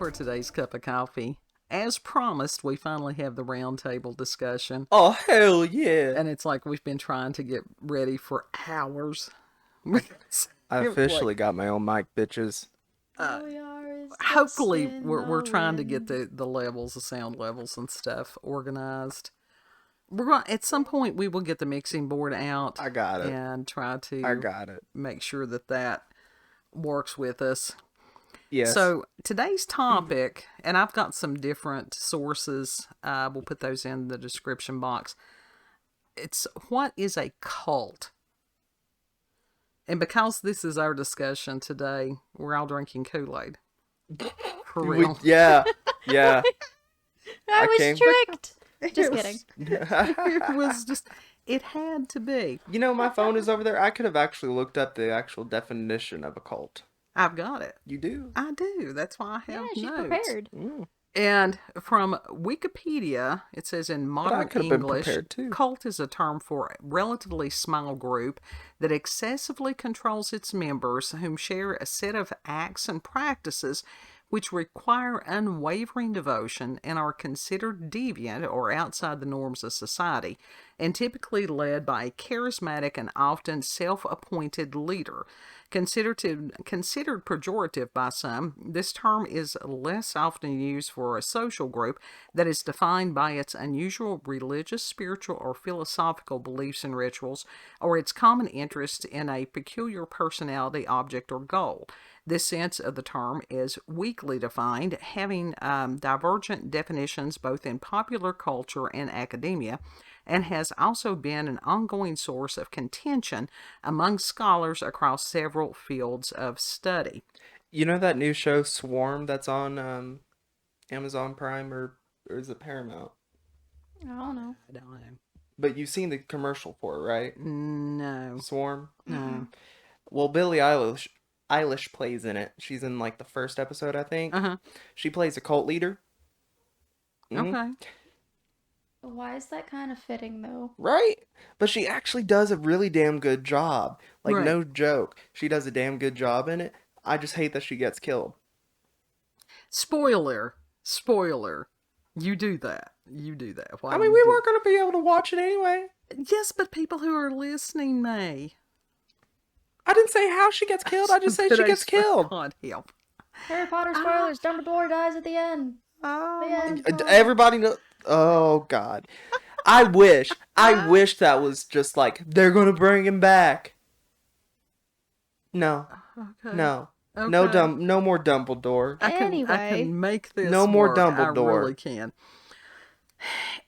for today's cup of coffee. As promised, we finally have the roundtable discussion. Oh, hell yeah. And it's like we've been trying to get ready for hours. I officially got my own mic, bitches. Hopefully, we're trying to get the levels, the sound levels and stuff organized. We're going at some point we will get the mixing board out. I got it. And try to make sure that works with us. Yes. So today's topic, and I've got some different sources. We'll put those in the description box. It's what is a cult? And because this is our discussion today, we're all drinking Kool-Aid. For real. Yeah. I was tricked. Just kidding. It was just, it had to be. You know, my phone is over there. I could have actually looked up the actual definition of a cult. I've got it. You do? I do. That's why I have she's notes. prepared. And from Wikipedia, it says in modern English, cult is a term for a relatively small group that excessively controls its members whom share a set of acts and practices which require unwavering devotion and are considered deviant or outside the norms of society, and typically led by a charismatic and often self-appointed leader. Considered pejorative by some, this term is less often used for a social group that is defined by its unusual religious, spiritual, or philosophical beliefs and rituals, or its common interest in a peculiar personality, object, or goal. This sense of the term is weakly defined, having divergent definitions both in popular culture and academia, and has also been an ongoing source of contention among scholars across several fields of study. You know that new show Swarm that's on Amazon Prime or is it Paramount? I don't know. But you've seen the commercial for it, right? No. Swarm? No. Well, Billie Eilish plays in it. She's in like the first episode, I think. She plays a cult leader. Okay. Why is that kind of fitting, though? Right? But she actually does a really damn good job. Like, right. No joke. She does a damn good job in it. I just hate that she gets killed. Spoiler. You do that. Why we weren't going to be able to watch it anyway. Yes, but people who are listening may. I didn't say how she gets killed. I just said she gets killed. God help. Harry Potter spoilers. Dumbledore dies at the end. Everybody knows. Oh, God. I wish that was just like, they're going to bring him back. No. Okay. No. Okay. No more Dumbledore. I can make this No more work. Dumbledore. I really can.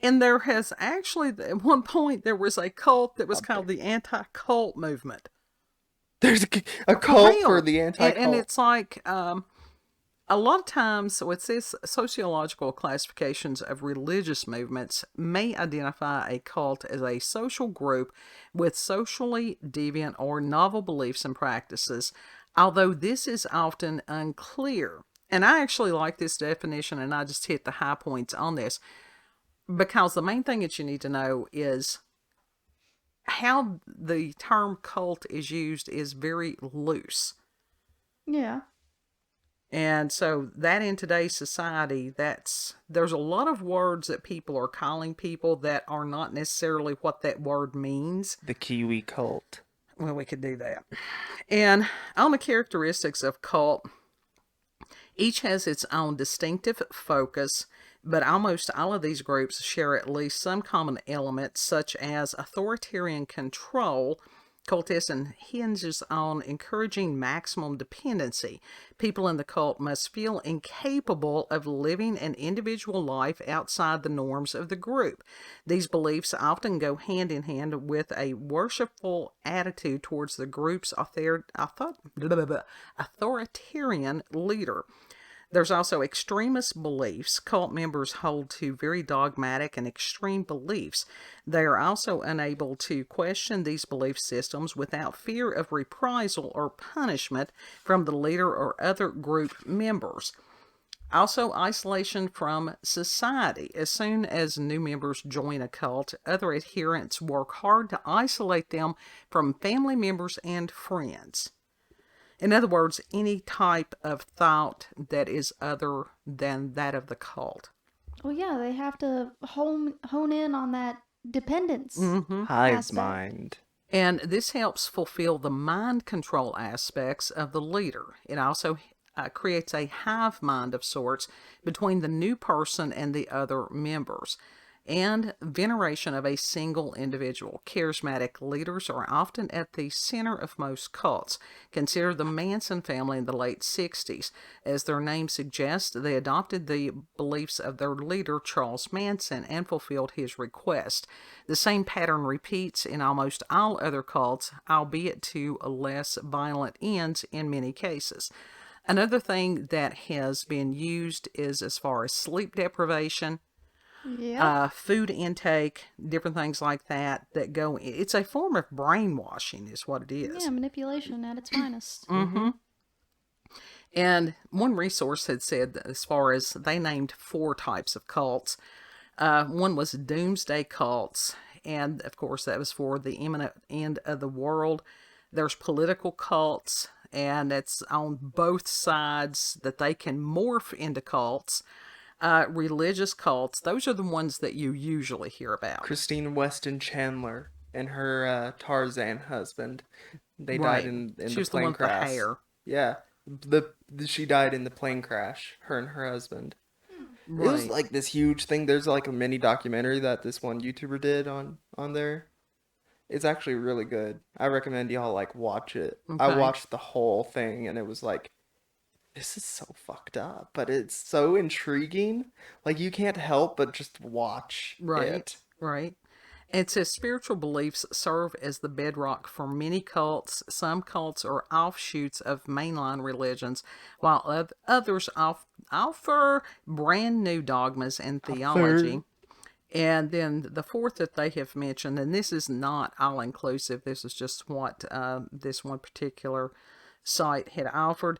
And there has actually, at one point, there was a cult that was called the anti-cult movement. There's a cult for the anti-cult. And it's like, a lot of times, so it says sociological classifications of religious movements may identify a cult as a social group with socially deviant or novel beliefs and practices, although this is often unclear. And I actually like this definition, and I just hit the high points on this, because the main thing that you need to know is how the term cult is used is very loose. Yeah. And so that in today's society, there's a lot of words that people are calling people that are not necessarily what that word means. The Kiwi cult. Well, we could do that. And on the characteristics of cult, each has its own distinctive focus, but almost all of these groups share at least some common elements, such as authoritarian control. Cultism hinges on encouraging maximum dependency. People in the cult must feel incapable of living an individual life outside the norms of the group. These beliefs often go hand in hand with a worshipful attitude towards the group's authoritarian leader. There's also extremist beliefs. Cult members hold to very dogmatic and extreme beliefs. They are also unable to question these belief systems without fear of reprisal or punishment from the leader or other group members. Also, isolation from society. As soon as new members join a cult, other adherents work hard to isolate them from family members and friends. In other words, any type of thought that is other than that of the cult. Well, yeah, they have to hone in on that dependence Hive aspect. mind. And this helps fulfill the mind control aspects of the leader. It also creates a hive mind of sorts between the new person and the other members. And veneration of a single individual. Charismatic leaders are often at the center of most cults. Consider the Manson family in the late 60s. As their name suggests, they adopted the beliefs of their leader, Charles Manson, and fulfilled his request. The same pattern repeats in almost all other cults, albeit to less violent ends in many cases. Another thing that has been used is as far as sleep deprivation, food intake, different things like that go. It's a form of brainwashing, is what it is. Yeah, manipulation at its finest. And one resource had said that as far as they named 4 types of cults. One was doomsday cults, and of course that was for the imminent end of the world. There's political cults, and it's on both sides that they can morph into cults. Religious cults, those are the ones that you usually hear about. Christine Weston Chandler and her Tarzan husband. They died in she the was plane the one crash. with the hair. Yeah. She died in the plane crash, her and her husband. Right. It was like this huge thing. There's like a mini documentary that this one YouTuber did on there. It's actually really good. I recommend y'all like watch it. Okay. I watched the whole thing and it was like, this is so fucked up, but it's so intriguing. Like you can't help but just watch it. Right. It says spiritual beliefs serve as the bedrock for many cults. Some cults are offshoots of mainline religions, while others offer brand new dogmas and theology. And then the 4th that they have mentioned, and this is not all-inclusive, this is just what this one particular site had offered.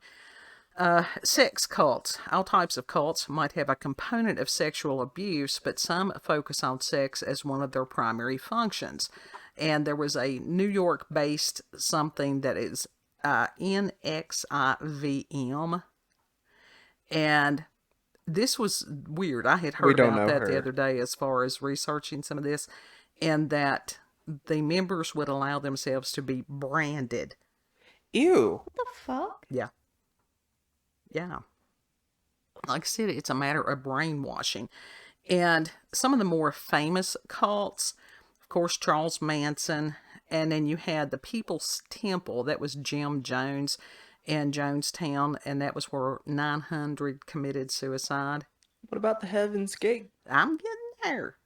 Sex cults. All types of cults might have a component of sexual abuse, but some focus on sex as one of their primary functions. And there was a New York-based something that is NXIVM. And this was weird. I had heard about that the other day as far as researching some of this, and that the members would allow themselves to be branded. Ew. What the fuck? Yeah. Like I said, it's a matter of brainwashing. And some of the more famous cults, of course, Charles Manson, and then you had the People's Temple, that was Jim Jones in Jonestown, and that was where 900 committed suicide. What about the Heaven's Gate? I'm getting there.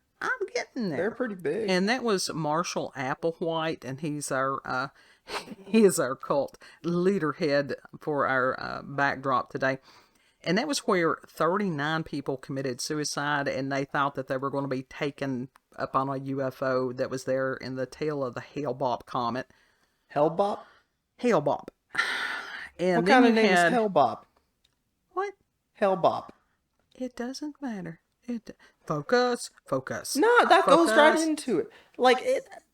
They're pretty big. And that was Marshall Applewhite, and he is our cult leaderhead for our backdrop today. And that was where 39 people committed suicide, and they thought that they were going to be taken up on a UFO that was there in the tail of the Hale-Bopp comet. Hale-Bopp? Hale-Bopp. And what kind of name is Hale-Bopp? What? Hale-Bopp. It doesn't matter. Focus. No, that goes right into it. Like,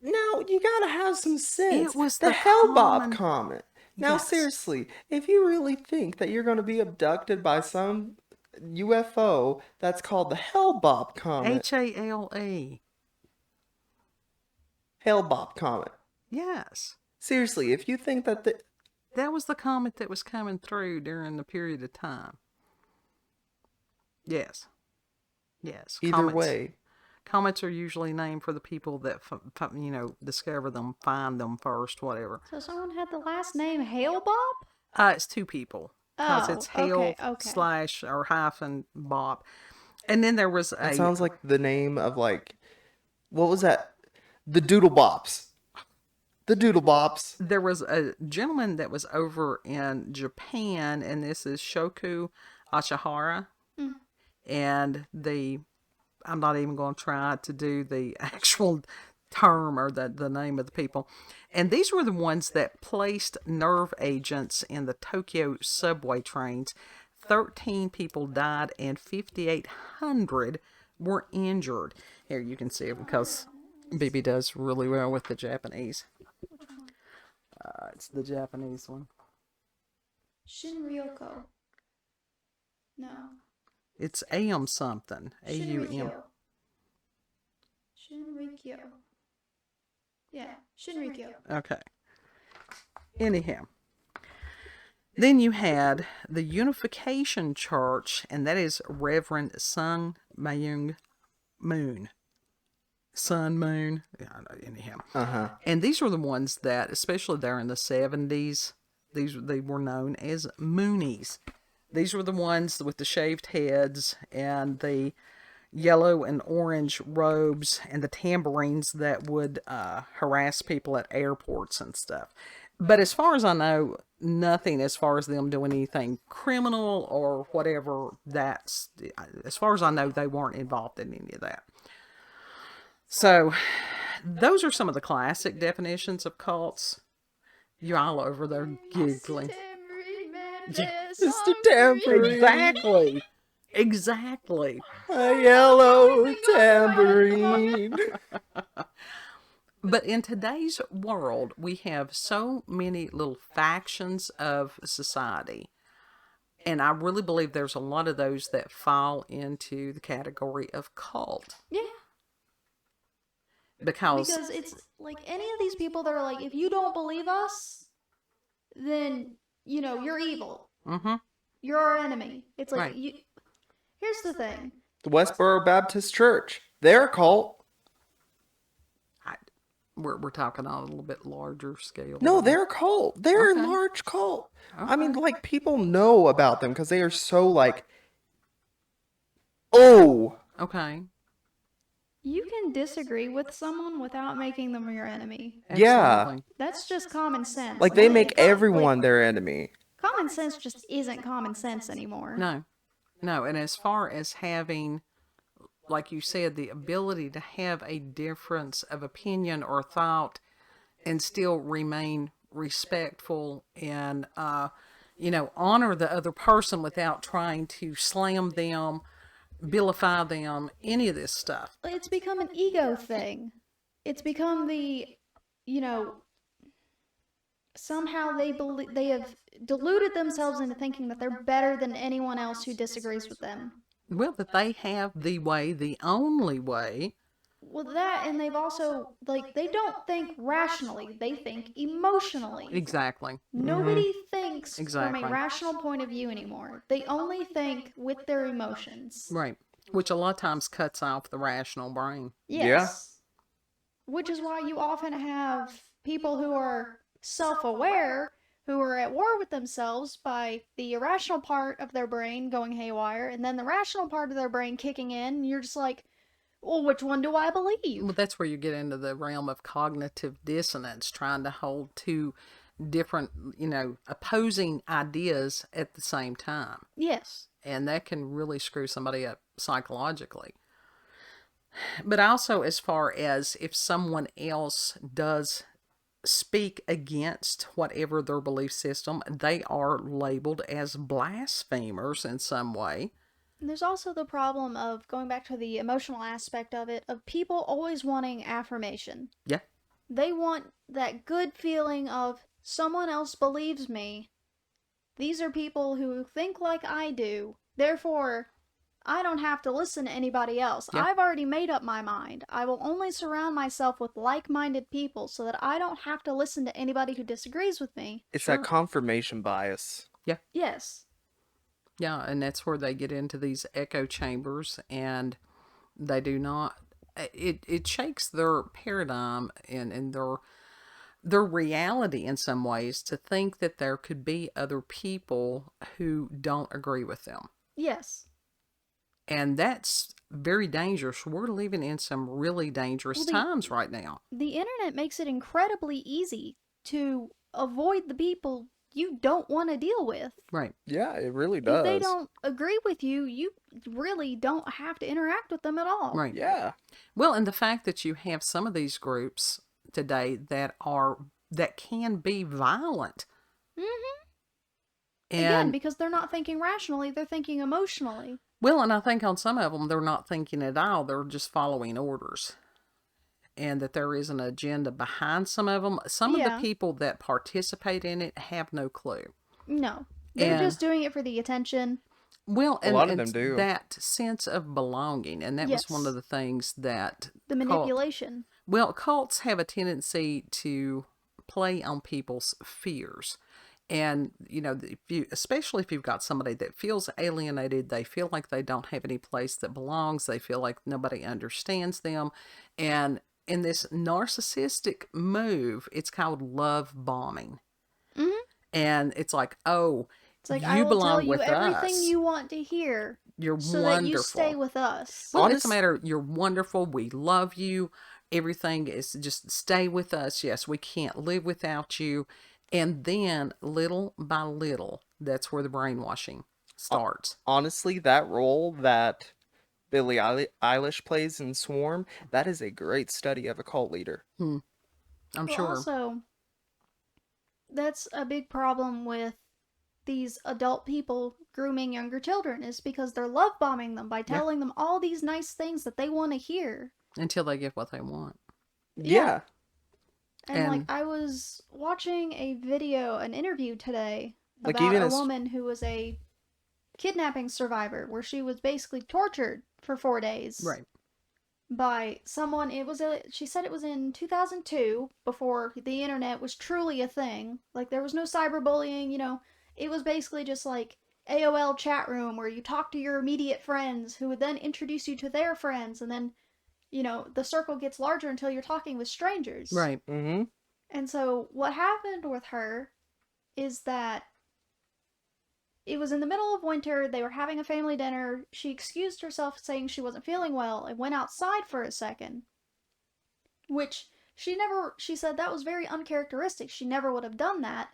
now, you gotta have some sense. It was the Hale-Bopp comet. Now, seriously, if you really think that you're going to be abducted by some UFO that's called the Hale-Bopp comet. Hale. Hale-Bopp comet. Yes. Seriously, if you think that that was the comet that was coming through during the period of time. Yes. Either way. Comets are usually named for the people that, discover them, find them first, whatever. So someone had the last name Hale-Bopp? It's 2 people. Because it's Hale / or hyphen Bopp. And then there was That sounds like the name of what was that? The Doodlebops. The Doodlebops. There was a gentleman that was over in Japan, and this is Shoku Ashihara. Mm. And I'm not even going to try to do the actual term or the name of the people. And these were the ones that placed nerve agents in the Tokyo subway trains. 13 people died and 5,800 were injured. Here, you can see it because BB does really well with the Japanese. It's the Japanese one. Shinryoko. No. It's AM something. AUM. Shinrikyo. Shinrikyo. Yeah, Shinrikyo. Okay. Anyhow. Then you had the Unification Church, and that is Reverend Sun Myung Moon. Sun Moon. Yeah, anyhow. Uh-huh. And these were the ones that, especially there in the 70s, they were known as Moonies. These were the ones with the shaved heads and the yellow and orange robes and the tambourines that would harass people at airports and stuff. But as far as I know, nothing as far as them doing anything criminal or whatever. As far as I know, they weren't involved in any of that. So those are some of the classic definitions of cults. You're all over there giggling. Mr. Tambourine. Exactly. A yellow tambourine. But in today's world, we have so many little factions of society. And I really believe there's a lot of those that fall into the category of cult. Yeah. Because it's like any of these people that are like, if you don't believe us, then, you're evil. Mm-hmm. You're our enemy. It's like, right. Here's the thing. The Westboro Baptist Church. They're a cult. We're talking on a little bit larger scale. No, they're a cult. They're a large cult. Okay. I mean, like, people know about them because they are so, like, oh. Okay. You can disagree with someone without making them your enemy. Absolutely. Yeah. That's just common sense. Like, they make everyone their enemy. Common sense just isn't common sense anymore. No. And as far as having, like you said, the ability to have a difference of opinion or thought and still remain respectful and, honor the other person without trying to slam them, vilify them, any of this stuff. It's become an ego thing. It's become the, somehow they have deluded themselves into thinking that they're better than anyone else who disagrees with them. Well, that they have the way, the only way. Well, that, and they've also, they don't think rationally. They think emotionally. Exactly. Nobody thinks from a rational point of view anymore. They only think with their emotions. Right. Which a lot of times cuts off the rational brain. Yes. Yeah. Which is why you often have people who are self-aware, who are at war with themselves by the irrational part of their brain going haywire, and then the rational part of their brain kicking in, and you're just like, well, which one do I believe? Well, that's where you get into the realm of cognitive dissonance, trying to hold two different, opposing ideas at the same time. Yes. And that can really screw somebody up psychologically. But also, as far as if someone else does speak against whatever their belief system, they are labeled as blasphemers in some way. There's also the problem of, going back to the emotional aspect of it, of people always wanting affirmation. Yeah. They want that good feeling of, someone else believes me. These are people who think like I do. Therefore, I don't have to listen to anybody else. Yeah. I've already made up my mind. I will only surround myself with like-minded people so that I don't have to listen to anybody who disagrees with me. It's that confirmation bias. Yeah. Yes. Yeah, and that's where they get into these echo chambers, and they do not. It shakes their paradigm and their reality in some ways to think that there could be other people who don't agree with them. Yes. And that's very dangerous. We're living in some really dangerous times right now. The internet makes it incredibly easy to avoid the people you don't want to deal with. Right. Yeah, it really does. If they don't agree with you, you really don't have to interact with them at all. Right. Yeah. Well, and the fact that you have some of these groups today that can be violent. Mm-hmm. And, again, because they're not thinking rationally, they're thinking emotionally. Well, and I think on some of them, they're not thinking at all. They're just following orders. And that there is an agenda behind some of them. Some of the people that participate in it have no clue. No. They're just doing it for the attention. Well, a lot of them do. That sense of belonging, and that was one of the things that the manipulation. Cults have a tendency to play on people's fears. And, especially if you've got somebody that feels alienated, they feel like they don't have any place that belongs, they feel like nobody understands them. And in this narcissistic move, it's called love bombing. Mm-hmm. And it's like, oh, it's like, you I will belong tell you with everything us. you want to hear. You're so wonderful. That you stay with us. Well, it's a matter, you're wonderful, we love you, everything is just stay with us. Yes, we can't live without you. And then, little by little, that's where the brainwashing starts. Honestly, that role that Billie Eilish plays in Swarm, that is a great study of a cult leader. I'm sure. Also, that's a big problem with these adult people grooming younger children, is because they're love bombing them by telling them all these nice things that they want to hear. Until they get what they want. Yeah. And like, I was watching an interview today about a woman who was a kidnapping survivor, where she was basically tortured for 4 days. Right. By someone. She said it was in 2002, before the internet was truly a thing. Like, there was no cyberbullying, it was basically just like AOL chat room where you talk to your immediate friends who would then introduce you to their friends, and then the circle gets larger until you're talking with strangers. Right. Mm-hmm. And so what happened with her is that it was in the middle of winter. They were having a family dinner. She excused herself, saying she wasn't feeling well, and went outside for a second. Which she said that was very uncharacteristic. She never would have done that.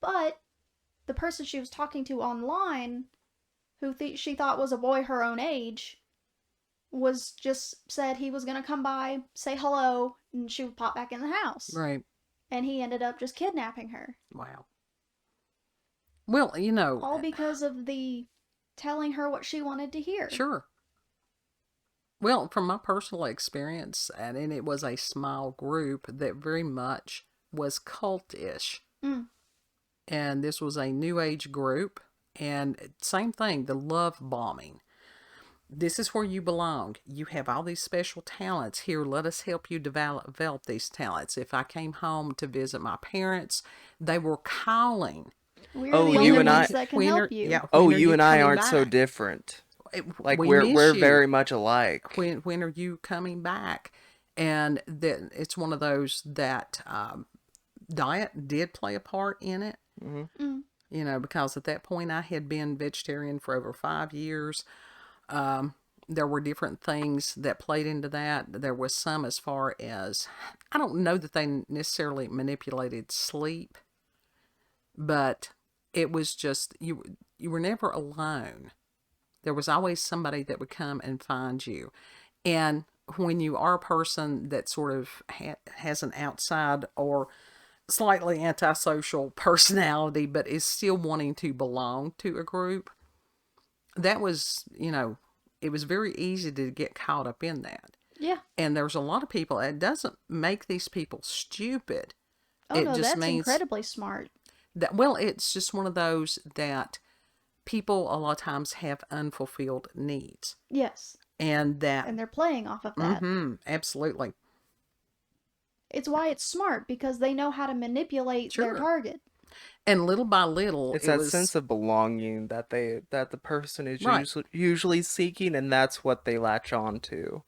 But the person she was talking to online, who she thought was a boy her own age, was just said he was going to come by, say hello, and she would pop back in the house. Right. And he ended up just kidnapping her. Wow. Well, all because of the telling her what she wanted to hear. Sure. Well, from my personal experience, and it was a small group that very much was cultish. And this was a new age group, and same thing, the love bombing. This is where you belong. You have all these special talents. Here, let us help you develop these talents. If I came home to visit my parents, they were calling. We're the only ones that can help you. Yeah, you and I aren't so different. Like, we're very much alike. When are you coming back? And then it's one of those that diet did play a part in it. Mm-hmm. Because at that point I had been vegetarian for over 5 years. There were different things that played into that. There was some as far as, I don't know that they necessarily manipulated sleep, but it was just, you were never alone. There was always somebody that would come and find you. And when you are a person that sort of has an outside or slightly antisocial personality, but is still wanting to belong to a group, that was, it was very easy to get caught up in that. Yeah. And there's a lot of people, it doesn't make these people stupid. Oh, no, that's incredibly smart. It's just one of those that people a lot of times have unfulfilled needs. Yes. And they're playing off of that. Mm-hmm, absolutely. It's why it's smart, because they know how to manipulate their target. And little by little, it's that sense of belonging that the person is usually seeking, and that's what they latch on to.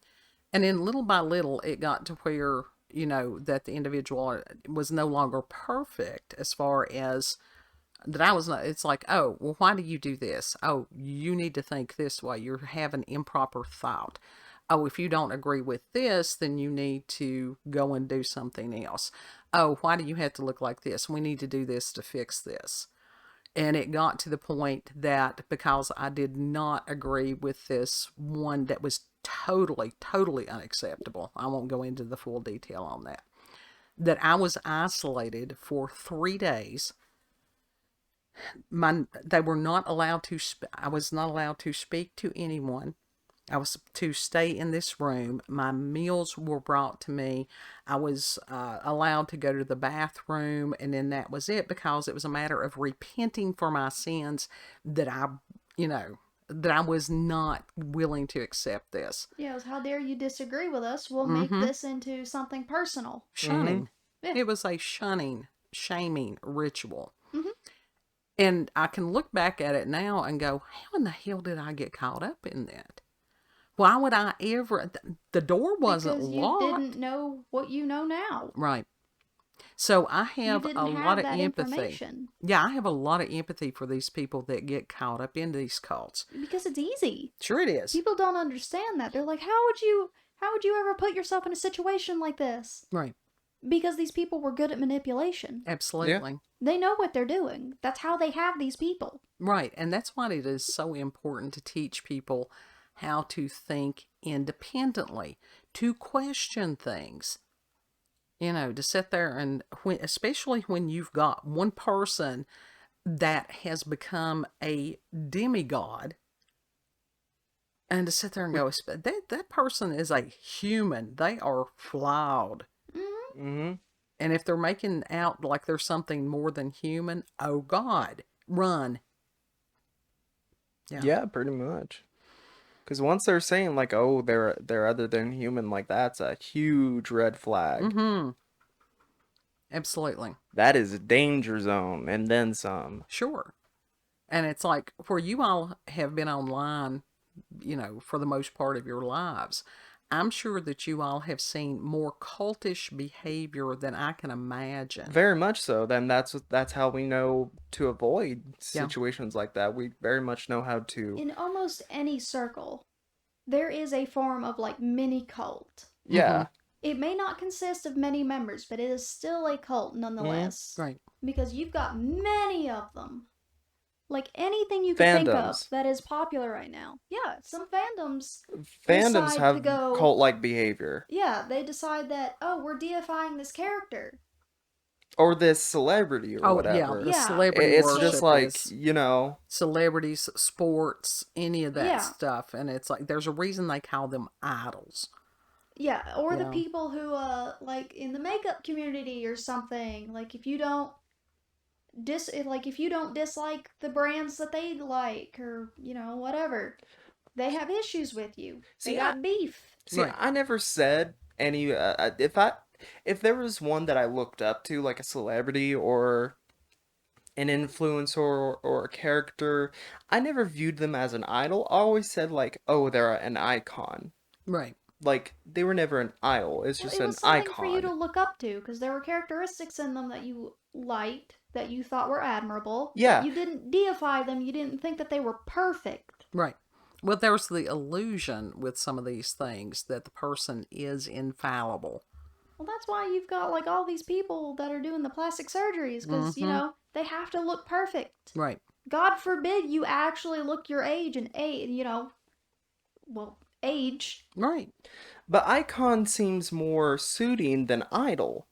And then little by little, it got to where, that the individual was no longer perfect as far as that I was not. It's like, oh, well, why do you do this? Oh, you need to think this way. You're having improper thought. Oh, if you don't agree with this, then you need to go and do something else. Oh, why do you have to look like this? We need to do this to fix this. And it got to the point that because I did not agree with this one that was totally, totally unacceptable, I won't go into the full detail on that, that I was isolated for 3 days. They were not allowed to, I was not allowed to speak to anyone. I was to stay in this room. My meals were brought to me. I was allowed to go to the bathroom, and then that was it, because it was a matter of repenting for my sins that that I was not willing to accept this. Yes, how dare you disagree with us? We'll make this into something personal. Shunning. Yeah. It was a shunning, shaming ritual. Mm-hmm. And I can look back at it now and go, how in the hell did I get caught up in that? Why would I ever? The door wasn't because you locked. didn't know what you know now. Right. So I have you didn't a have lot of that empathy. Information. Yeah, I have a lot of empathy for these people that get caught up in these cults. Because it's easy. Sure it is. People don't understand that. They're like, how would you ever put yourself in a situation like this? Right. Because these people were good at manipulation. Absolutely. Yeah. They know what they're doing. That's how they have these people. Right. And that's why it is so important to teach people how to think independently, to question things. To sit there and especially when you've got one person that has become a demigod, and to sit there and go, that person is a human. They are flawed. Mm-hmm. And if they're making out like they're something more than human, oh God, run. Yeah, pretty much. Because once they're saying like, oh, they're other than human, like that's a huge red flag. Mm-hmm. Absolutely. That is a danger zone, and then some. Sure. And it's like, where you all have been online, for the most part of your lives, I'm sure that you all have seen more cultish behavior than I can imagine. Very much so. Then that's how we know to avoid situations like that. We very much know how to. In almost any circle, there is a form of like mini cult. Yeah. Mm-hmm. It may not consist of many members, but it is still a cult nonetheless. Mm-hmm. Right. Because you've got many of them. Like anything you can think of that is popular right now. Yeah, some fandoms have cult-like behavior. Yeah, they decide that, oh, we're deifying this character. Or this celebrity or whatever. Yeah, the celebrity it's worship just like, celebrities, sports, any of that stuff. And it's like, there's a reason they call them idols. Yeah, or the people who, like, in the makeup community or something, like, if you don't dislike the brands that they like, or, whatever, they have issues with you. They got beef. See, right. I never said any, if there was one that I looked up to, like a celebrity or an influencer or a character, I never viewed them as an idol. I always said, like, oh, they're an icon. Right. Like, they were never an idol. It's just an icon. It was something for you to look up to, because there were characteristics in them that you liked, that you thought were admirable. Yeah. You didn't deify them. You didn't think that they were perfect. Right. Well, there's the illusion with some of these things that the person is infallible. Well, that's why you've got, like, all these people that are doing the plastic surgeries, because, they have to look perfect. Right. God forbid you actually look your age and age. Right. But icon seems more suiting than idol.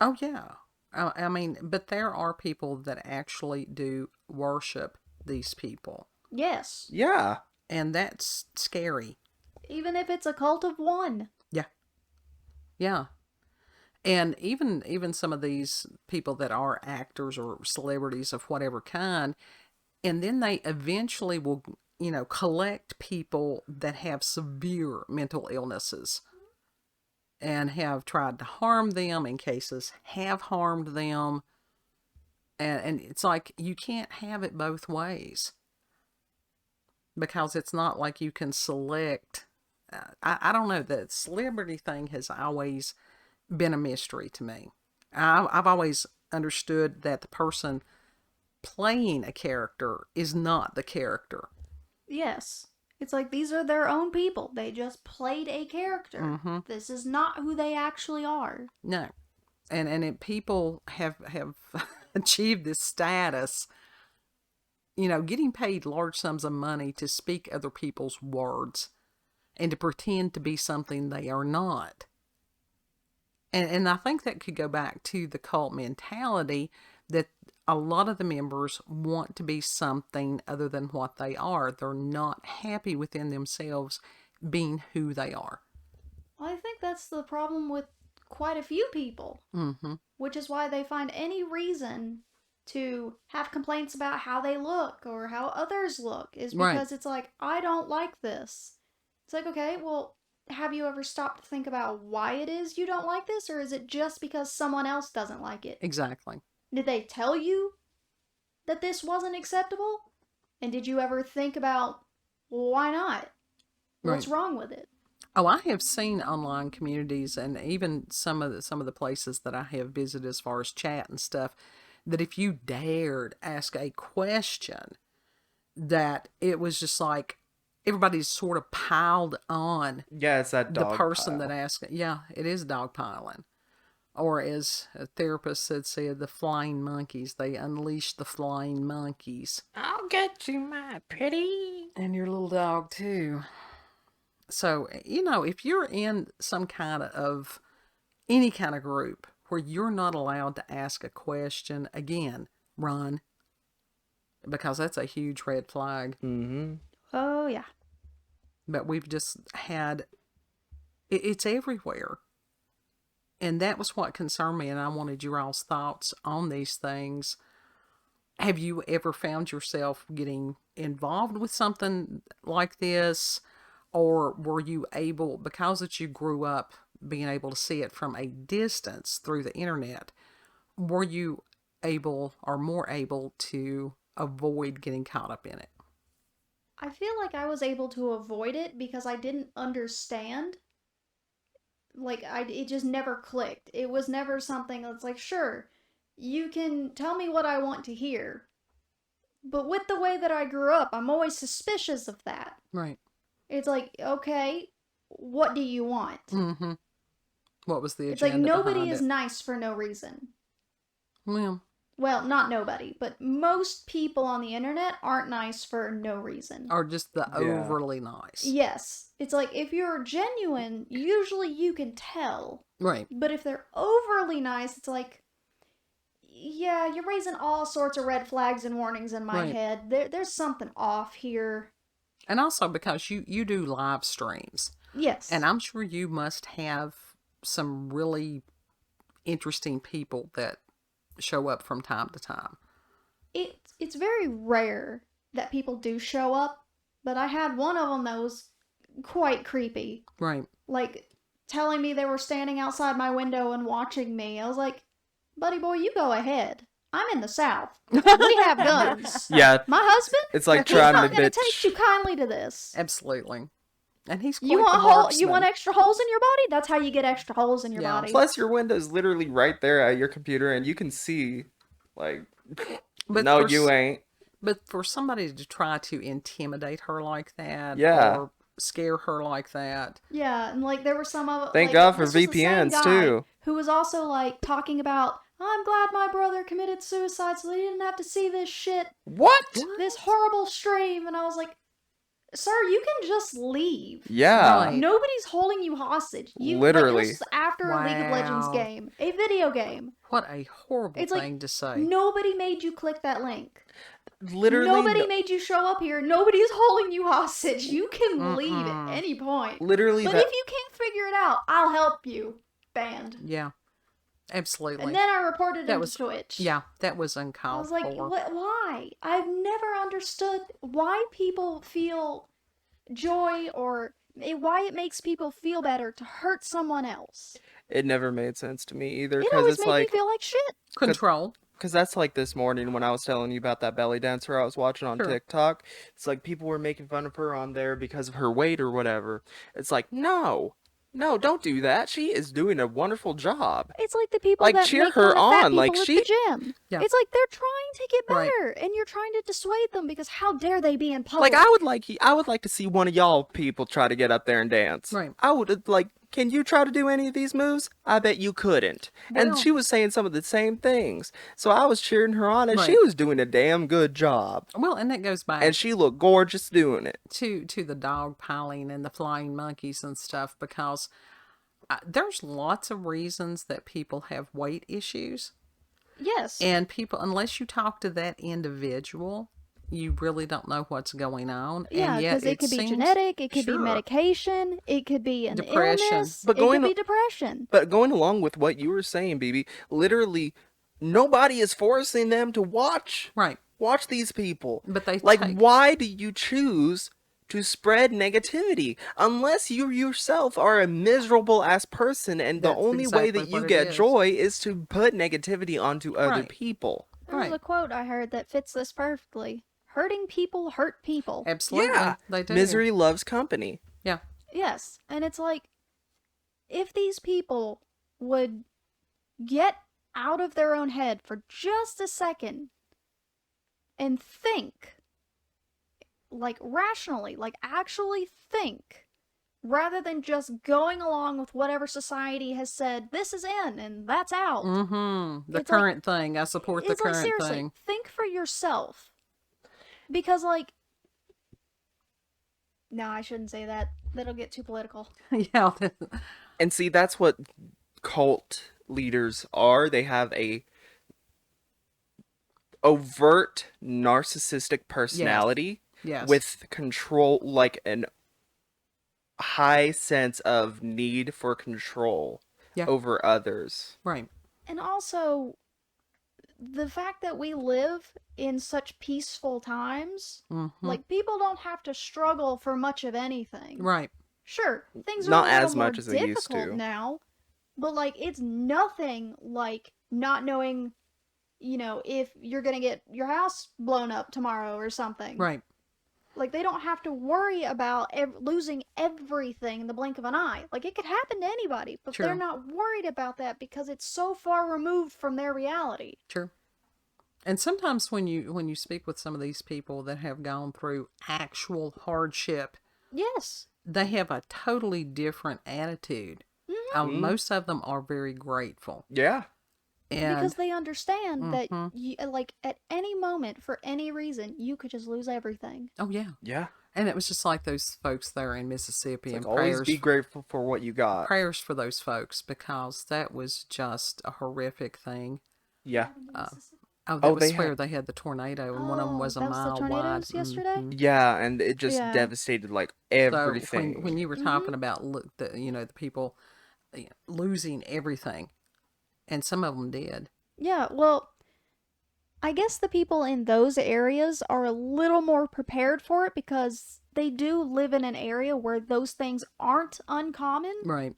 Oh, yeah. I mean, but there are people that actually do worship these people. Yes. Yeah. And that's scary. Even if it's a cult of one. Yeah. Yeah. And even some of these people that are actors or celebrities of whatever kind, and then they eventually will, collect people that have severe mental illnesses and have tried to harm them, in cases have harmed them. And it's like, you can't have it both ways, because it's not like you can select. I don't know, the celebrity thing has always been a mystery to me. I've always understood that the person playing a character is not the character. Yes. It's like, these are their own people. They just played a character. Mm-hmm. This is not who they actually are. No. And people have achieved this status, getting paid large sums of money to speak other people's words and to pretend to be something they are not. And I think that could go back to the cult mentality, that a lot of the members want to be something other than what they are. They're not happy within themselves being who they are. I think that's the problem with quite a few people, which is why they find any reason to have complaints about how they look or how others look, is because it's like, I don't like this. It's like, okay, well, have you ever stopped to think about why it is you don't like this, or is it just because someone else doesn't like it? Exactly. Did they tell you that this wasn't acceptable? And did you ever think about, well, why not? What's wrong with it? Oh, I have seen online communities, and even some of the places that I have visited as far as chat and stuff, that if you dared ask a question, that it was just like everybody's sort of piled on. Yeah, it's that dog the person pile. that asked it. Yeah, it is dogpiling. Or as a therapist had said, the flying monkeys. They unleash the flying monkeys. I'll get you, my pretty. And your little dog, too. So, you know, if you're in some kind of, any kind of group where you're not allowed to ask a question, again, run. Because that's a huge red flag. Oh, yeah. But we've just had, it's everywhere. And that was what concerned me, and I wanted your all's thoughts on these things. Have you ever found yourself getting involved with something like this? Or were you able, because that you grew up being able to see it from a distance through the internet, were you able or more able to avoid getting caught up in it? I feel like I was able to avoid it because I didn't understand. Like, it just never clicked. It was never something that's like, sure, you can tell me what I want to hear. But with the way that I grew up, I'm always suspicious of that. Right. It's like, okay, what do you want? What was the agenda? It's like, nobody is nice for no reason. Well, not nobody, but most people on the internet aren't nice for no reason. Or just the overly nice. Yes. It's like, if you're genuine, usually you can tell. Right. But if they're overly nice, it's like, yeah, you're raising all sorts of red flags and warnings in my head. There's something off here. And also because you do live streams. Yes. And I'm sure you must have some really interesting people that show up from time to time. It's very rare that people do show up, but I had one of them that was quite creepy. Right. Like, telling me they were standing outside my window and watching me. I was like, buddy boy, you go ahead. I'm in the South. We have guns. Yeah. My husband? It's like trying to He's not going bitch. to take too kindly to this. Absolutely. And he's quite You the want you want marksman. extra holes in your body? That's how you get extra holes in your body. Plus, your window's literally right there at your computer, and you can see, like, But no, you ain't. But for somebody to try to intimidate her like that, or scare her like that. Yeah, and like there were some of Thank like, God for this was the same VPNs guy too. Who was also like talking about, I'm glad my brother committed suicide so he didn't have to see this shit. What? This horrible stream. And I was like, sir, you can just leave. Yeah. Right. Nobody's holding you hostage. You Literally. Like, this was after a League of Legends Wow. game, a video game. What a horrible It's thing like, to say. nobody made you click that link. Literally. Nobody made you show up here. Nobody's holding you hostage. You can leave at any point. Literally. But if you can't figure it out, I'll help you. Banned. Yeah. Absolutely. And then I reported him to Twitch. Yeah, that was uncalled I was like, for. why? I've never understood why people feel joy or why it makes people feel better to hurt someone else. It never made sense to me either. It Because always it's made like me feel like shit. Control. Because that's like this morning when I was telling you about that belly dancer I was watching on TikTok. It's like people were making fun of her on there because of her weight or whatever. It's like, no, don't do that. She is doing a wonderful job. It's like the people Like, that cheer make her fun of fat on. Like, people at she- the gym. Yeah. It's like they're trying to get Right. better, and you're trying to dissuade them because how dare they be in public? Like, I would like to see one of y'all people try to get up there and dance. Right. I would like. Can you try to do any of these moves? I bet you couldn't. And Well- she was saying some of the same things. So I was cheering her on, and she Right. was doing a damn good job. Well, and that goes back And she looked gorgeous doing it. to the dog piling and the flying monkeys and stuff, because there's lots of reasons that people have weight issues. Yes. And people, unless you talk to that individual, you really don't know what's going on. Yeah, and yet because it could be genetic, it could be medication, it could be an illness, it could be depression. But going along with what you were saying, BB, literally nobody is forcing them to watch these people. But they why do you choose to spread negativity unless you yourself are a miserable ass person, and the only way that you get joy is to put negativity onto other people? There's a quote I heard that fits this perfectly. Hurting people hurt people. Absolutely. Yeah. They do. Misery loves company. Yeah. Yes. And it's like, if these people would get out of their own head for just a second and think, like rationally, like actually think, rather than just going along with whatever society has said, this is in and that's out. Mm-hmm. The current thing. I support the current seriously, thing. Think for yourself. Because, like, no, I shouldn't say that. That'll get too political. Yeah. And see, that's what cult leaders are. They have a overt narcissistic personality. Yes. With control, like an high sense of need for control over others. Right. And also, the fact that we live in such peaceful times, like, people don't have to struggle for much of anything. Right. Sure, things are not a little as much more as they used difficult to now, but, like, it's nothing like not knowing, if you're gonna get your house blown up tomorrow or something. Right. Like, they don't have to worry about losing everything in the blink of an eye. Like, it could happen to anybody, but they're not worried about that because it's so far removed from their reality. True. And sometimes when you speak with some of these people that have gone through actual hardship, yes, they have a totally different attitude. Most of them are very grateful. Yeah. And because they understand that, like, at any moment, for any reason, you could just lose everything. Oh, yeah. Yeah. And it was just like those folks there in Mississippi. It's and like, always be grateful for what you got. Prayers for those folks, because that was just a horrific thing. Yeah. That was where they had the tornado, and one of them was a mile wide. Yesterday? Yeah, and it just devastated, like, everything. So when you were talking about the people losing everything, and some of them did. Yeah, well, I guess the people in those areas are a little more prepared for it because they do live in an area where those things aren't uncommon. Right.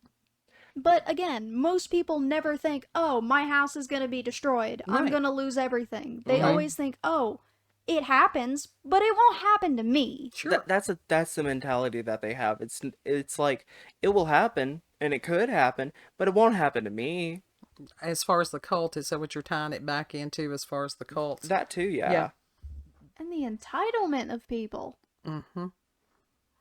But again, most people never think, oh, my house is going to be destroyed. I'm going to lose everything. They always think, oh, it happens, but it won't happen to me. Sure. That's the mentality that they have. It's like, it will happen, and it could happen, but it won't happen to me. As far as the cult, is that what you're tying it back into as far as the cult? That too, yeah. And the entitlement of people. Mm-hmm.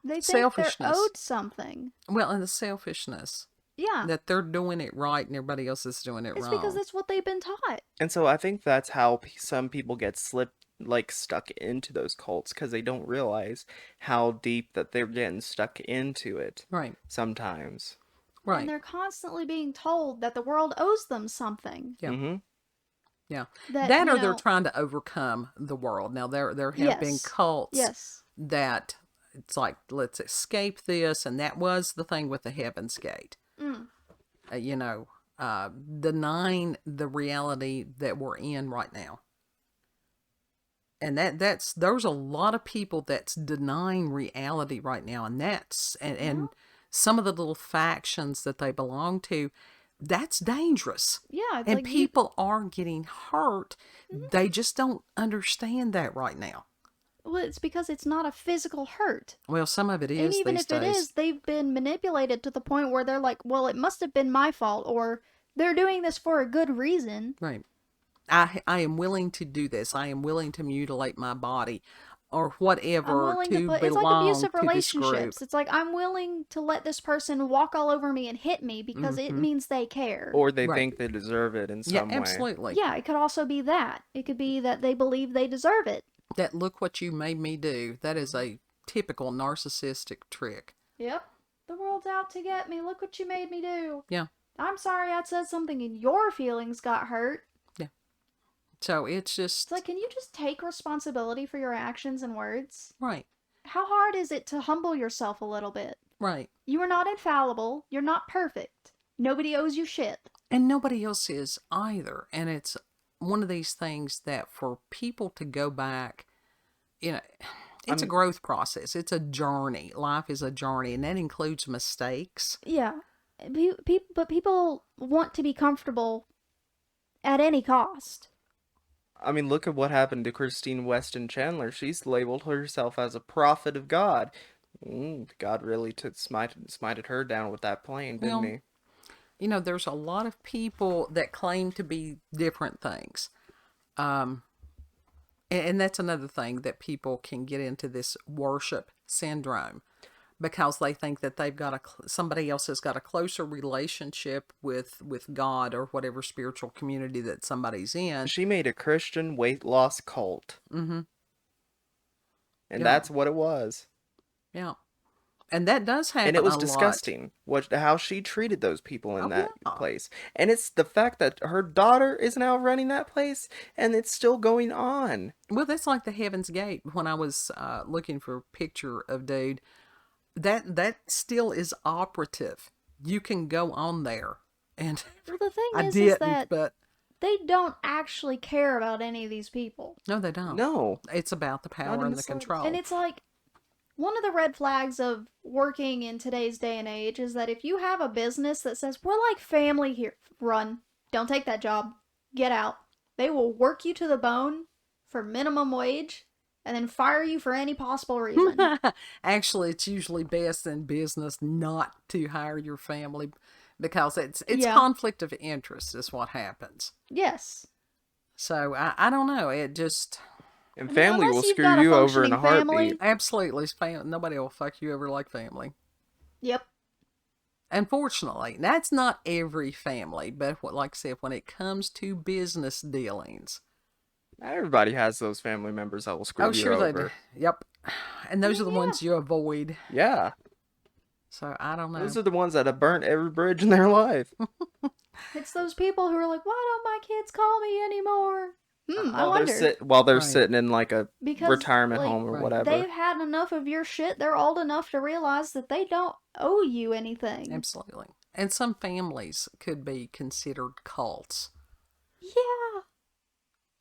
They think they're owed something. Well, and the selfishness. Yeah. That they're doing it right and everybody else is doing it wrong. It's because that's what they've been taught. And so I think that's how some people get stuck into those cults, because they don't realize how deep that they're getting stuck into it. Right. Sometimes. Right. And they're constantly being told that the world owes them something. Yeah. Mm-hmm. Yeah. That or they're trying to overcome the world. Now, there have been cults that it's like, let's escape this. And that was the thing with the Heaven's Gate. Denying the reality that we're in right now. And there's a lot of people that's denying reality right now. And and some of the little factions that they belong to, that's dangerous. Yeah. And like people are getting hurt. They just don't understand that right now. Well, it's because it's not a physical hurt. Well, some of it is. And even these if it days. is, they've been manipulated to the point where they're like, well, it must have been my fault, or they're doing this for a good reason. Right. I am willing to do this. I am willing to mutilate my body or whatever to belong it's like abusive to this group. relationships. It's like, I'm willing to let this person walk all over me and hit me because it means they care. Or they think they deserve it in some way. Yeah, absolutely. Yeah, it could also be that. It could be that they believe they deserve it. That look what you made me do. That is a typical narcissistic trick. Yep. The world's out to get me. Look what you made me do. Yeah. I'm sorry I said something and your feelings got hurt. Yeah. So it's just... It's like, can you just take responsibility for your actions and words? Right. How hard is it to humble yourself a little bit? Right. You are not infallible. You're not perfect. Nobody owes you shit. And nobody else is either. And it's one of these things that for people to go back, it's a growth process. It's a journey. Life is a journey, and that includes mistakes. Yeah. But people want to be comfortable at any cost. I mean, look at what happened to Christine Weston Chandler. She's labeled herself as a prophet of God. God really smited her down with that plane, didn't he? There's a lot of people that claim to be different things. And that's another thing that people can get into, this worship syndrome, because they think that somebody else has got a closer relationship with God or whatever spiritual community that somebody's in. She made a Christian weight loss cult. Mm-hmm. And that's what it was. Yeah. And that does happen. And it was disgusting how she treated those people in that place. And it's the fact that her daughter is now running that place, and it's still going on. Well, that's like the Heaven's Gate. When I was looking for a picture of dude, that still is operative. You can go on there. And well, the thing is that they don't actually care about any of these people. No, they don't. No. It's about the power and the control. And it's like, one of the red flags of working in today's day and age is that if you have a business that says, we're like family here, run. Don't take that job. Get out. They will work you to the bone for minimum wage and then fire you for any possible reason. Actually, it's usually best in business not to hire your family, because it's conflict of interest is what happens. Yes. So I don't know. It just... And family will screw you over in a heartbeat. Absolutely. Nobody will fuck you over like family. Yep. Unfortunately, that's not every family, but like I said, when it comes to business dealings, everybody has those family members that will screw you over. Oh, sure they do. Yep. And those are the ones you avoid. Yeah. So I don't know. Those are the ones that have burnt every bridge in their life. It's those people who are like, why don't my kids call me anymore? I wonder. While they're sitting in like a retirement home or whatever. They've had enough of your shit. They're old enough to realize that they don't owe you anything. Absolutely. And some families could be considered cults. Yeah.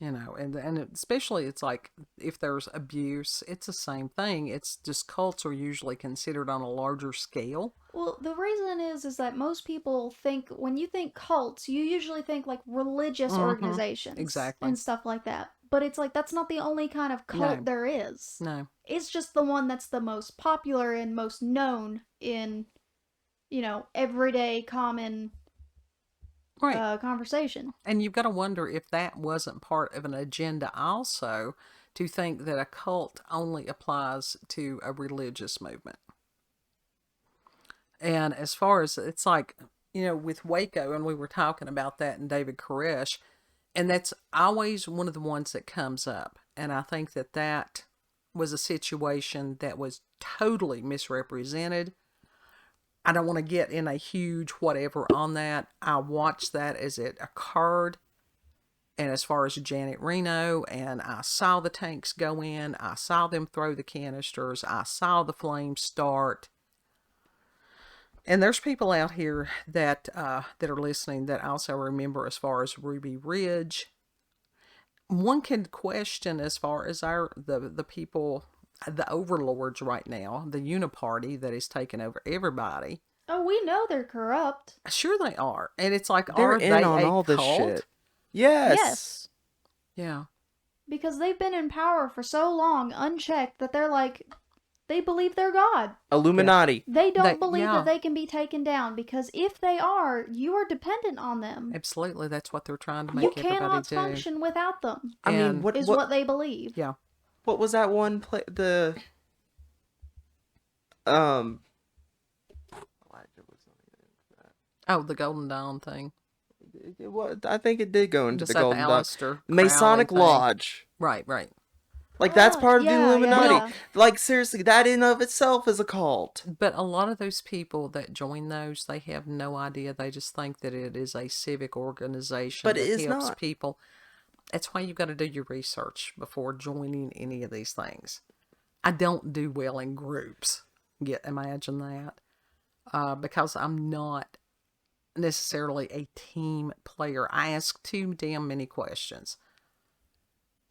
And especially it's like if there's abuse, it's the same thing. It's just cults are usually considered on a larger scale. Well, the reason is that most people think, when you think cults, you usually think like religious organizations. Exactly. And stuff like that. But it's like, that's not the only kind of cult there is. No. It's just the one that's the most popular and most known in, everyday common conversation. And you've got to wonder if that wasn't part of an agenda also, to think that a cult only applies to a religious movement. And as far as, it's like, with Waco, and we were talking about that in David Koresh, and that's always one of the ones that comes up. And I think that was a situation that was totally misrepresented. I don't want to get in a huge whatever on that. I watched that as it occurred. And as far as Janet Reno, and I saw the tanks go in, I saw them throw the canisters, I saw the flames start. And there's people out here that are listening that also remember as far as Ruby Ridge. One can question as far as the people, the overlords right now, the uniparty that is taking over everybody. Oh, we know they're corrupt. Sure they are. And it's like, they're are they on all this shit? Yes. Yeah. Because they've been in power for so long, unchecked, that they're like, they believe they're God. Illuminati. They don't believe that they can be taken down, because if they are, you are dependent on them. Absolutely. That's what they're trying to make everybody do. You cannot function without them. I mean, what they believe. Yeah. What was that one Oh, the Golden Dawn thing. I think it did go into just the Golden Dawn. Masonic Lodge. Right. Like, that's part of the Illuminati. Yeah. Like, seriously, that in of itself is a cult. But a lot of those people that join those, they have no idea. They just think that it is a civic organization that helps not. people. That's why you got to do your research before joining any of these things. I don't do well in groups. Imagine that. Because I'm not necessarily a team player. I ask too damn many questions.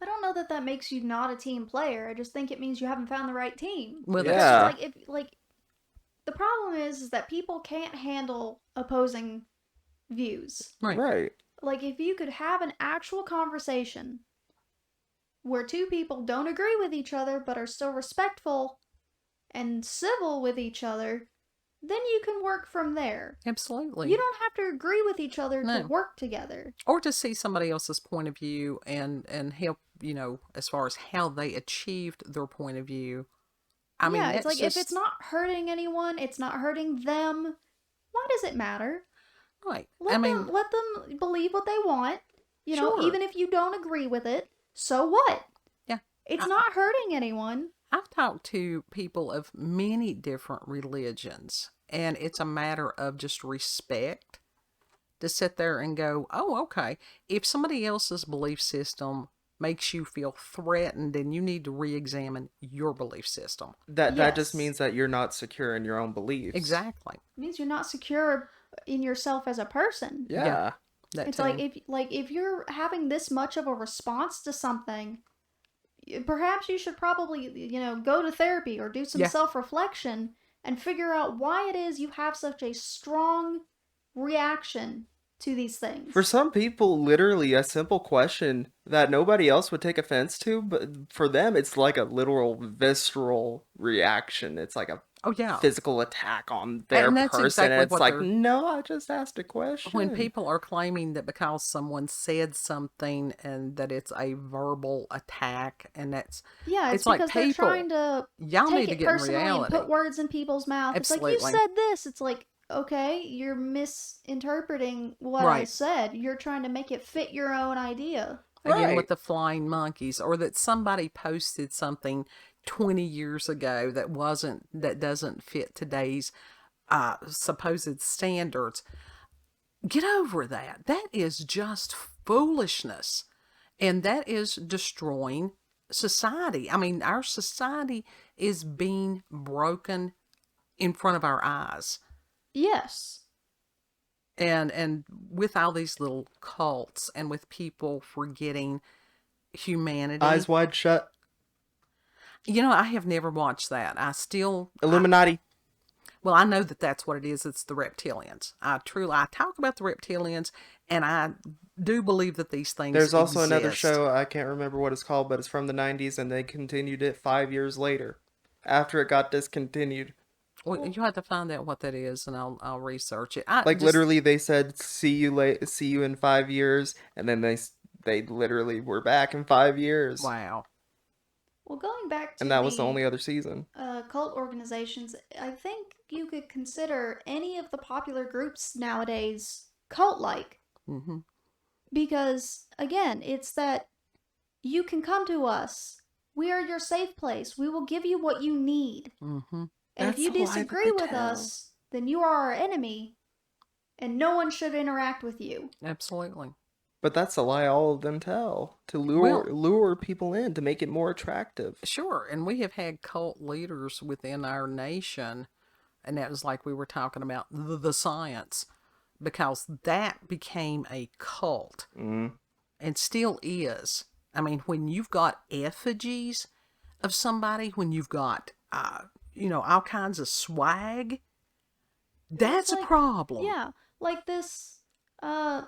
I don't know that makes you not a team player. I just think it means you haven't found the right team. Well, yeah. The problem is that people can't handle opposing views. Right. Like, if you could have an actual conversation where two people don't agree with each other but are still respectful and civil with each other, then you can work from there. Absolutely. You don't have to agree with each other to work together. Or to see somebody else's point of view and help, as far as how they achieved their point of view. I mean, it's like, if it's not hurting anyone, it's not hurting them, why does it matter? Right. Let them believe what they want. Even if you don't agree with it, so what? Yeah. It's not hurting anyone. I've talked to people of many different religions, and it's a matter of just respect to sit there and go, oh, okay. If somebody else's belief system makes you feel threatened, then you need to re-examine your belief system. That just means that you're not secure in your own beliefs. Exactly. It means you're not secure in yourself as a person. Yeah. It's too. If you're having this much of a response to something, perhaps you should probably, go to therapy or do some self-reflection and figure out why it is you have such a strong reaction to these things. For some people, literally a simple question that nobody else would take offense to, but for them, it's like a literal visceral reaction. It's like a physical attack on their person. Exactly, and it's like, no, I just asked a question. When people are claiming that because someone said something and that it's a verbal attack, and that's it's like because they're trying to take it personally and put words in people's mouths. Absolutely. It's like, you said this. It's like, okay, you're misinterpreting what I said. You're trying to make it fit your own idea. Again, with the flying monkeys, or that somebody posted something 20 years ago that doesn't fit today's supposed standards. Get over that. That is just foolishness. And that is destroying society. I mean, our society is being broken in front of our eyes. Yes. And with all these little cults and with people forgetting humanity. Eyes wide shut. I have never watched that. Illuminati. I know that that's what it is. It's the reptilians. I talk about the reptilians, and I do believe that these things There's also exist. Another show, I can't remember what it's called, but it's from the 90s, and they continued it 5 years later, after it got discontinued. Well, you have to find out what that is, and I'll research it. Literally, they said, see you in 5 years, and then they literally were back in 5 years. Wow. Well, going back to and that was the only other season. Cult organizations, I think you could consider any of the popular groups nowadays cult-like. Mm-hmm. Because, again, it's that you can come to us. We are your safe place. We will give you what you need. Mm-hmm. And if you disagree with us, then you are our enemy, and no one should interact with you. Absolutely. But that's a lie all of them tell, to lure people in, to make it more attractive. Sure, and we have had cult leaders within our nation, and that was like we were talking about the science, because that became a cult, and still is. I mean, when you've got effigies of somebody, when you've got, all kinds of swag, that's a problem. Yeah, like this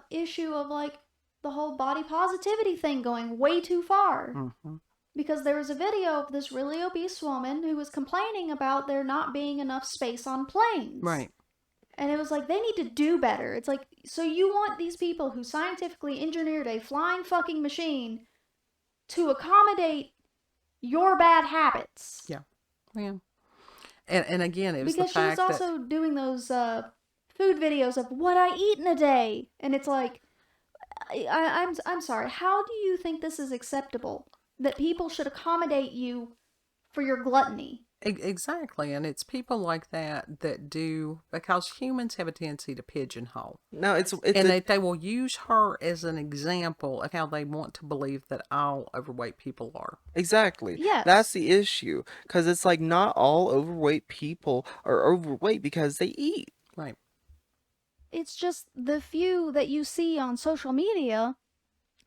issue of, like, the whole body positivity thing going way too far. Mm-hmm. Because there was a video of this really obese woman who was complaining about there not being enough space on planes. Right. And it was like, they need to do better. It's like, so you want these people who scientifically engineered a flying fucking machine to accommodate your bad habits. Yeah. Yeah. And again, it was because the fact she was also doing those food videos of what I eat in a day. And it's like, I'm sorry, how do you think this is acceptable? That people should accommodate you for your gluttony? Exactly, and it's people like that do, because humans have a tendency to pigeonhole. No, and they will use her as an example of how they want to believe that all overweight people are. Exactly. Yes. That's the issue, because it's like not all overweight people are overweight because they eat. Right. It's just the few that you see on social media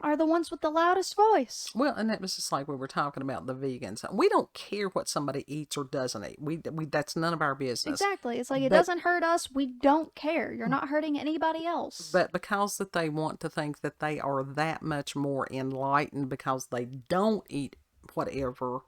are the ones with the loudest voice. Well, and that was just like we were talking about the vegans. We don't care what somebody eats or doesn't eat. We that's none of our business. Exactly. It's like it doesn't hurt us. We don't care. You're not hurting anybody else. But because that they want to think that they are that much more enlightened because they don't eat whatever.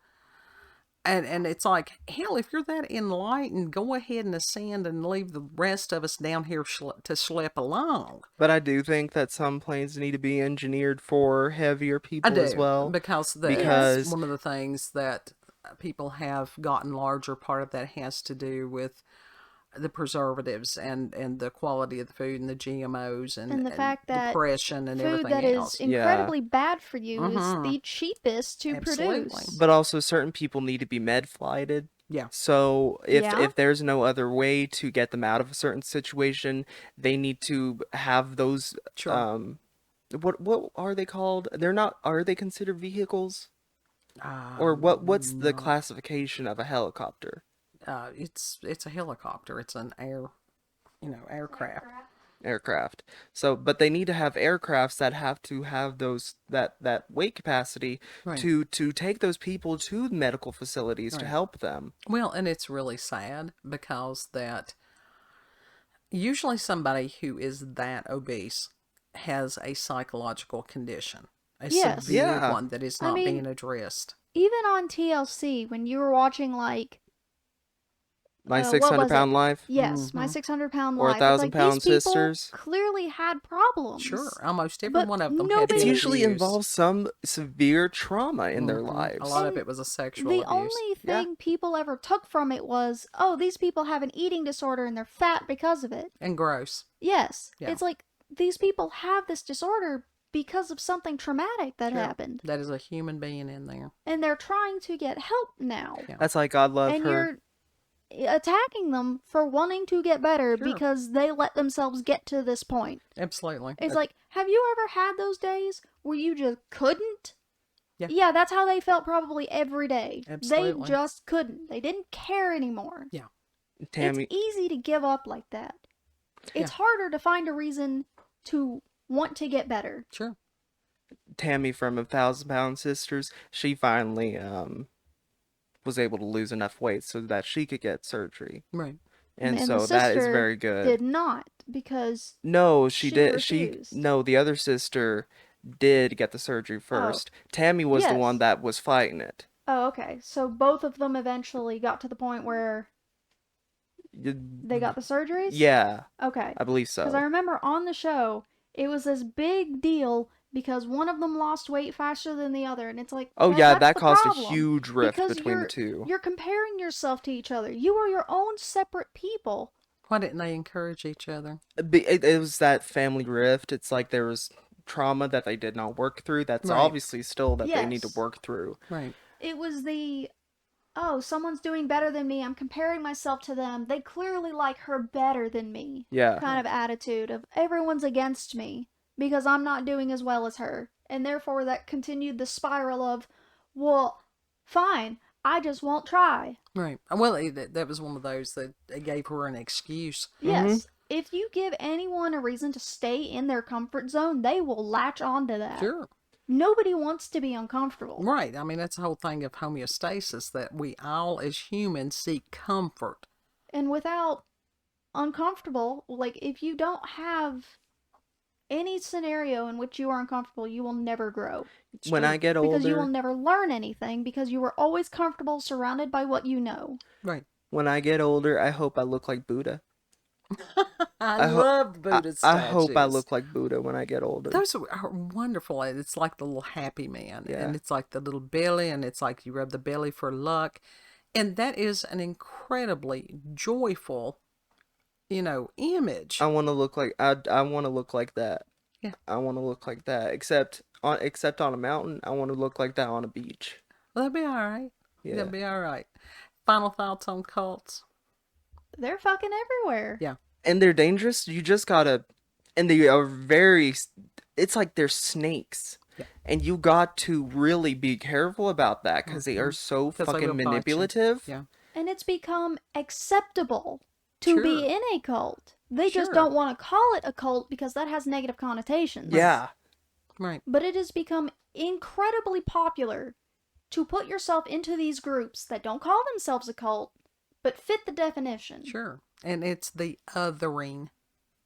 And it's like, hell, if you're that enlightened, go ahead and ascend and leave the rest of us down here to schlep along. But I do think that some planes need to be engineered for heavier people as well. Because that's one of the things that people have gotten larger. Part of that has to do with the preservatives and the quality of the food and the GMOs and the fact that depression and food everything that else. is incredibly bad for you is the cheapest to produce. But also certain people need to be med flighted. Yeah. So if there's no other way to get them out of a certain situation, they need to have those what are they called? Are they considered vehicles? Or what's the classification of a helicopter? It's a helicopter. It's an aircraft. Aircraft. So, but they need to have aircrafts that have to have that weight capacity to take those people to medical facilities to help them. Well, and it's really sad because that usually somebody who is that obese has a psychological condition, a severe one that is not being addressed. Even on TLC, when you were watching like My 600-pound life? Yes, My 600-pound Or life. 1,000-pound sisters? Clearly had problems. Sure, almost every one of them. It usually involves some severe trauma in their lives. A lot of it was a sexual the abuse. Only thing people ever took from it was, oh, these people have an eating disorder and they're fat because of it. And gross. Yes. Yeah. It's like these people have this disorder because of something traumatic that happened. That is a human being in there. And they're trying to get help now. Yeah. That's like God love her. And you're attacking them for wanting to get better because they let themselves get to this point. Absolutely. It's like, have you ever had those days where you just couldn't? Yeah. Yeah, that's how they felt probably every day. Absolutely. They just couldn't. They didn't care anymore. Yeah. Tammy. It's easy to give up like that. It's harder to find a reason to want to get better. Sure. Tammy from 1,000-pound sisters, she finally was able to lose enough weight so that she could get surgery. Right. And so that is very good. Did not, because no, she did. Refused. The other sister did get the surgery first. Tammy was the one that was fighting it. Oh, okay. So both of them eventually got to the point where they got the surgeries? Yeah. Okay. I believe so. Because I remember on the show, it was this big deal because one of them lost weight faster than the other, and it's like, that caused a huge rift between the two. You're comparing yourself to each other. You are your own separate people. Why didn't they encourage each other? It was that family rift. It's like there was trauma that they did not work through. That's obviously still that they need to work through. Right. It was someone's doing better than me. I'm comparing myself to them. They clearly like her better than me. Yeah. Kind of attitude of everyone's against me because I'm not doing as well as her. And therefore that continued the spiral of, well, fine, I just won't try. Right. Well, that was one of those that gave her an excuse. Yes. Mm-hmm. If you give anyone a reason to stay in their comfort zone, they will latch onto that. Sure. Nobody wants to be uncomfortable. Right. I mean, that's the whole thing of homeostasis, that we all as humans seek comfort. And without uncomfortable, like if you don't have any scenario in which you are uncomfortable, you will never grow. When I get older... Because you will never learn anything because you were always comfortable surrounded by what you know. Right. When I get older, I hope I look like Buddha. I love Buddha's statues. I hope I look like Buddha when I get older. Those are wonderful. It's like the little happy man. Yeah. And it's like the little belly, and it's like you rub the belly for luck. And that is an incredibly joyful, image. I want to look like I want to look like that. Yeah. I want to look like that. Except on a mountain, I want to look like that on a beach. Well, that'd be all right. Yeah. That'd be all right. final thoughts on cults? They're fucking everywhere. Yeah. And they're dangerous. You just gotta, and they are very, it's like they're snakes. Yeah. And you got to really be careful about that because they are so fucking manipulative. Yeah. And it's become acceptable to be in a cult. They just don't want to call it a cult because that has negative connotations. Yeah. Right. But it has become incredibly popular to put yourself into these groups that don't call themselves a cult, but fit the definition. Sure. And it's the othering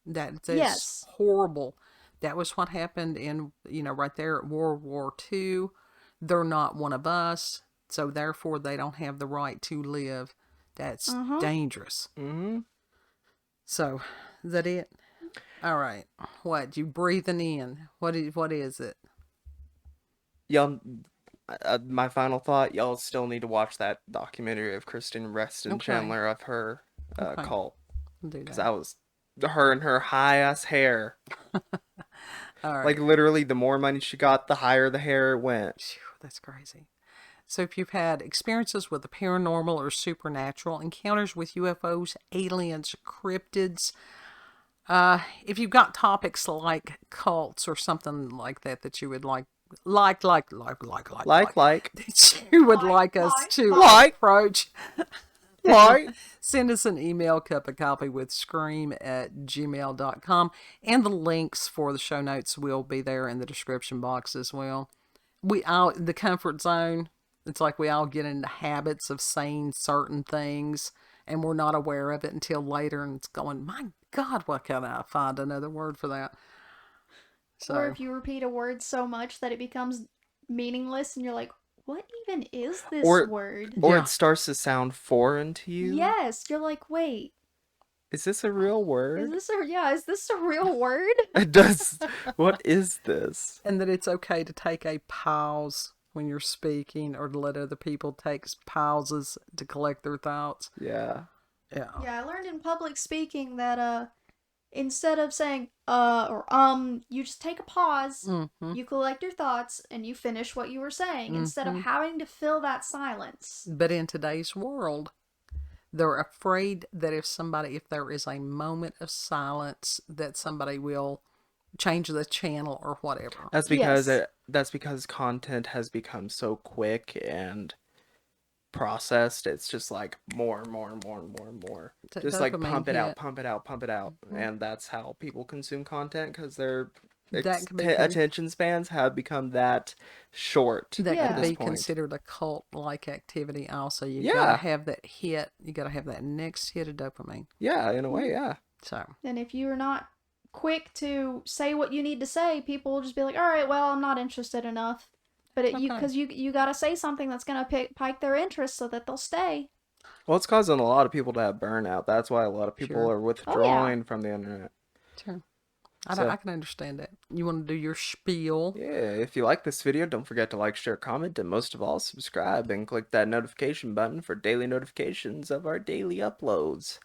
that's horrible. That was what happened in, right there at World War II. They're not one of us, so therefore they don't have the right to live. That's dangerous. Mm-hmm. So, is that it? All right. What? You breathing in. What is it? Y'all, my final thought, y'all still need to watch that documentary of Kristen Reston Chandler of her cult. Because that was her and her high-ass hair. All right. Like, literally, the more money she got, the higher the hair went. Phew, that's crazy. So if you've had experiences with the paranormal or supernatural, encounters with UFOs, aliens, cryptids, if you've got topics like cults or something like that you would like that you would like us to approach, send us an email, cupofcoffeewithscream@gmail.com, and the links for the show notes will be there in the description box as well. The comfort zone, it's like we all get into habits of saying certain things and we're not aware of it until later, and it's going, my God, why can't I find another word for that? So, or if you repeat a word so much that it becomes meaningless and you're like, what even is this word? Or it starts to sound foreign to you. Yes, you're like, wait. Is this a real word? Is this a real word? It does. What is this? And that it's okay to take a pause when you're speaking, or to let other people take pauses to collect their thoughts. Yeah. Yeah, I learned in public speaking that instead of saying or you just take a pause, you collect your thoughts, and you finish what you were saying instead of having to fill that silence. But in today's world, they're afraid that if there is a moment of silence, that somebody will change the channel or whatever. That's because content has become so quick and processed. It's just like more and more and more and more and more. Just like pump it out. And that's how people consume content, because their attention spans have become that short. That could be considered a cult-like activity also. You gotta have that hit. You gotta have that next hit of dopamine. Yeah, in a way, yeah. So. And if you're not quick to say what you need to say, people will just be like, all right, well, I'm not interested enough. But because you gotta say something that's gonna pique their interest so that they'll stay. Well, it's causing a lot of people to have burnout. That's why a lot of people are withdrawing from the internet. Sure. I can understand that. You want to do your spiel? Yeah, if you like this video, don't forget to like, share, comment, and most of all, subscribe and click that notification button for daily notifications of our daily uploads.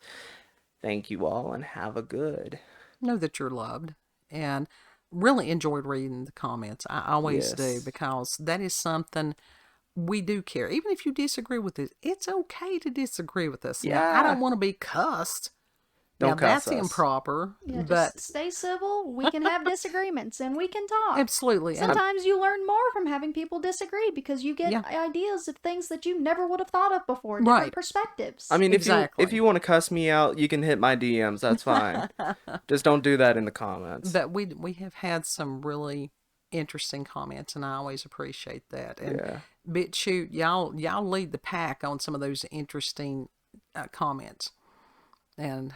Thank you all, and have a good. Know that you're loved, and really enjoyed reading the comments. I always do, because that is something we do care. Even if you disagree with it, it's okay to disagree with us. Yeah. Now, I don't want to be cussed. Don't cuss that's us. Improper. Yeah, but just stay civil. We can have disagreements and we can talk. Absolutely. Sometimes you learn more from having people disagree, because you get ideas of things that you never would have thought of before. Different perspectives. I mean, if you want to cuss me out, you can hit my DMs. That's fine. Just don't do that in the comments. But we have had some really interesting comments, and I always appreciate that. And BitChute, y'all lead the pack on some of those interesting comments. And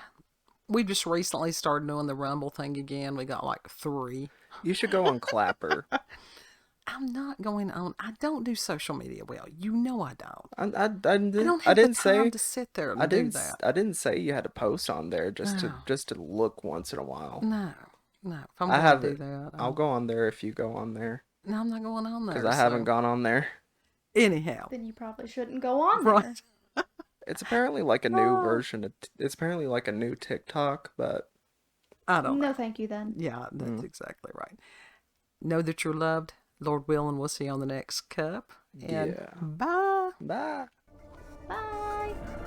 we just recently started doing the Rumble thing again. We got like 3. You should go on Clapper. I'm not going on. I don't do social media well. You know I don't. I don't have the time to sit there and do that. I didn't say you had to post on there just to look once in a while. No. If I'm going to do that, I'll go on there if you go on there. No, I'm not going on there. Because I haven't gone on there. Anyhow. Then you probably shouldn't go on there. It's apparently like a new version of. It's apparently like a new TikTok, but I don't know. No, thank you then. Yeah, that's exactly right. Know that you're loved. Lord willing, we'll see you on the next cup. And bye. Bye. Bye. Bye!